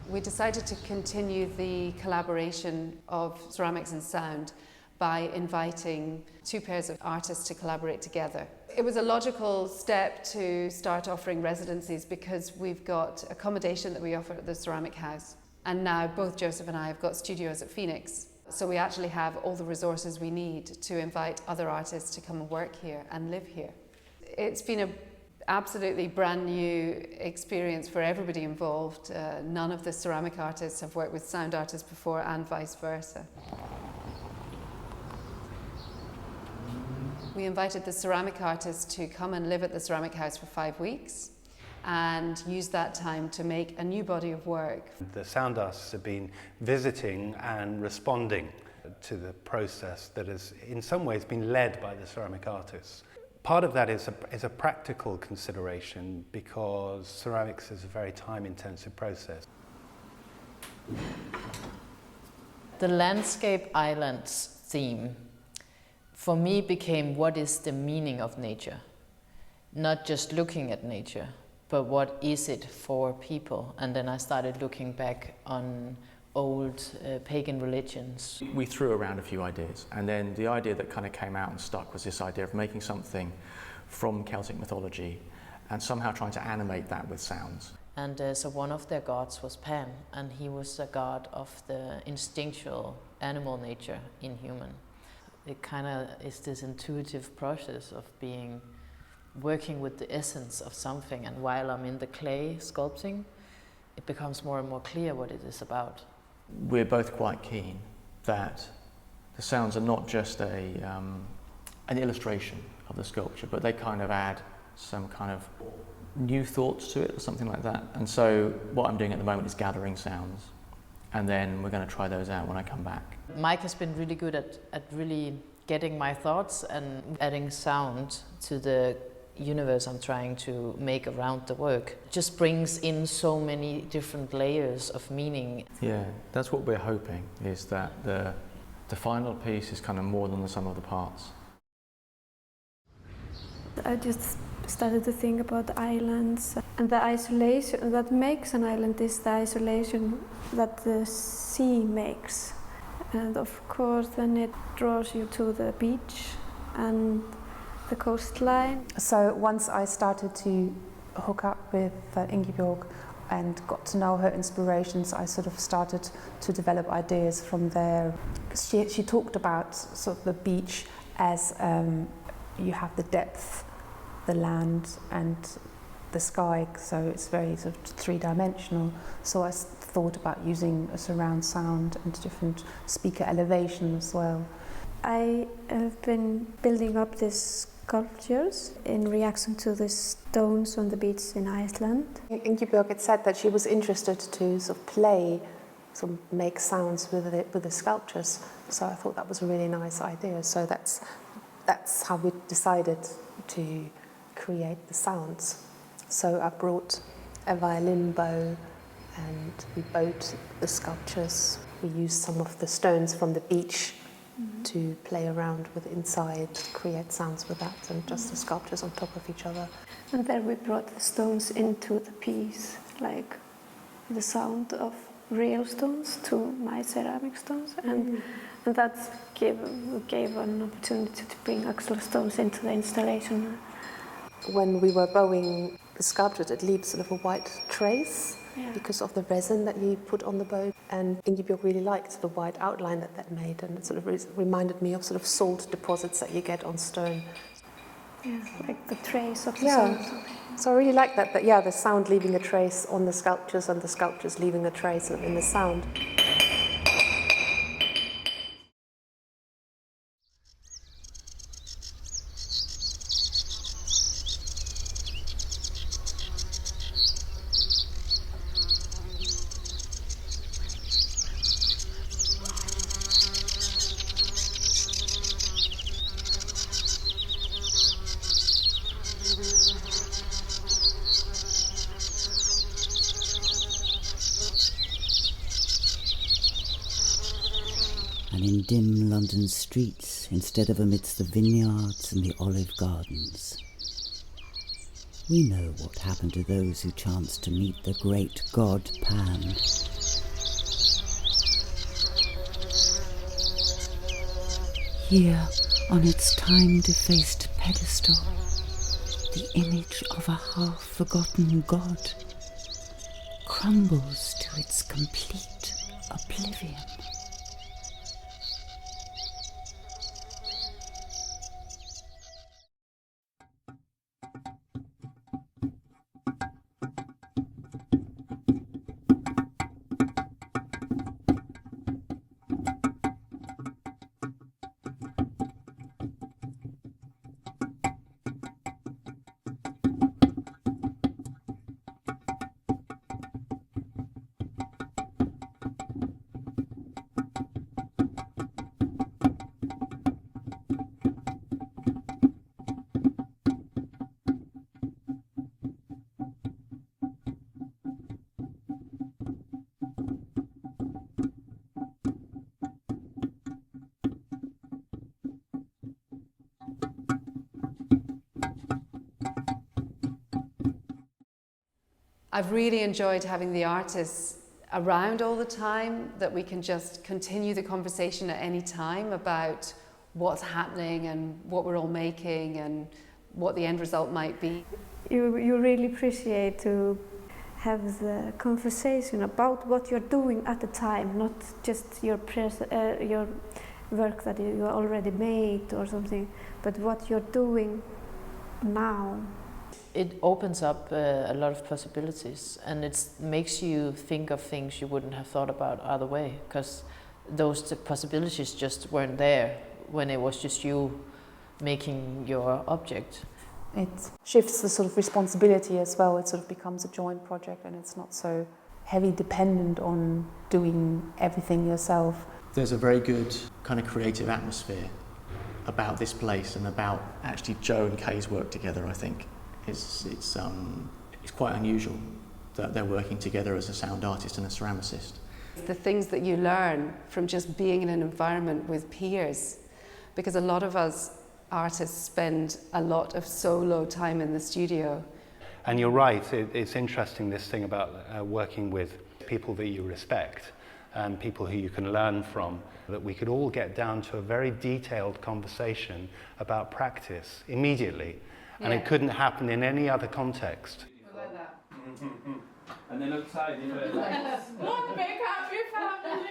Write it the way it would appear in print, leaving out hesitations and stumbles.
We decided to continue the collaboration of ceramics and sound by inviting two pairs of artists to collaborate together. It was a logical step to start offering residencies because we've got accommodation that we offer at the Ceramic House, and now both Joseph and I have got studios at Phoenix. So we actually have all the resources we need to invite other artists to come and work here and live here. It's been an absolutely brand new experience for everybody involved. None of the ceramic artists have worked with sound artists before, and vice versa. We invited the ceramic artists to come and live at the Ceramic House for 5 weeks and use that time to make a new body of work. The sound artists have been visiting and responding to the process that has in some ways been led by the ceramic artists. Part of that is a practical consideration because ceramics is a very time-intensive process. The landscape islands theme for me became what is the meaning of nature? Not just looking at nature, but what is it for people? And then I started looking back on old pagan religions. We threw around a few ideas, and then the idea that kind of came out and stuck was this idea of making something from Celtic mythology and somehow trying to animate that with sounds. And so one of their gods was Pan, and he was a god of the instinctual animal nature in human. It kind of is this intuitive process of working with the essence of something, and while I'm in the clay sculpting, it becomes more and more clear what it is about. We're both quite keen that the sounds are not just an illustration of the sculpture, but they kind of add some kind of new thoughts to it or something like that. And so what I'm doing at the moment is gathering sounds, and then we're going to try those out when I come back. Mike has been really good at really getting my thoughts and adding sound to the universe I'm trying to make around the work. It just brings in so many different layers of meaning. Yeah, that's what we're hoping, is that the final piece is kind of more than the sum of the parts. I just started to think about the islands, and the isolation that makes an island is the isolation that the sea makes. And of course then it draws you to the beach and the coastline. So once I started to hook up with Ingeborg and got to know her inspirations, I sort of started to develop ideas from there. She talked about sort of the beach as you have the depth, the land and the sky, so it's very sort of three-dimensional. So I thought about using a surround sound and different speaker elevation as well. I have been building up these sculptures in reaction to the stones on the beach in Iceland. Ingeborg had said that she was interested to sort of play, sort of make sounds with the sculptures. So I thought that was a really nice idea. So that's how we decided to create the sounds. So I brought a violin bow and we bowed the sculptures. We used some of the stones from the beach to play around with inside, create sounds with that, and just the sculptures on top of each other. And then we brought the stones into the piece, like the sound of real stones to my ceramic stones, and that gave an opportunity to bring actual stones into the installation. When we were bowing the sculptures, it leaves sort of a white trace because of the resin that you put on the bow. And Ingeborg really liked the white outline that made, and it sort of reminded me of sort of salt deposits that you get on stone. Yeah, like the trace of the sound. So I really like that, the sound leaving a trace on the sculptures and the sculptures leaving a trace in the sound. And in dim London streets, instead of amidst the vineyards and the olive gardens. We know what happened to those who chanced to meet the great god Pan. Here, on its time-defaced pedestal, the image of a half-forgotten god crumbles to its complete oblivion. I've really enjoyed having the artists around all the time, that we can just continue the conversation at any time about what's happening and what we're all making and what the end result might be. You really appreciate to have the conversation about what you're doing at the time, not just your work that you already made or something, but what you're doing now. It opens up a lot of possibilities, and it makes you think of things you wouldn't have thought about either way, because those possibilities just weren't there when it was just you making your object. It shifts the sort of responsibility as well. It sort of becomes a joint project, and it's not so heavy dependent on doing everything yourself. There's a very good kind of creative atmosphere about this place and about actually Joe and Kay's work together, I think. It's quite unusual that they're working together as a sound artist and a ceramicist. The things that you learn from just being in an environment with peers, because a lot of us artists spend a lot of solo time in the studio. And you're right, it's interesting, this thing about working with people that you respect and people who you can learn from, that we could all get down to a very detailed conversation about practice immediately. And it couldn't happen in any other context. Like that. And then outside, you know, One big happy family.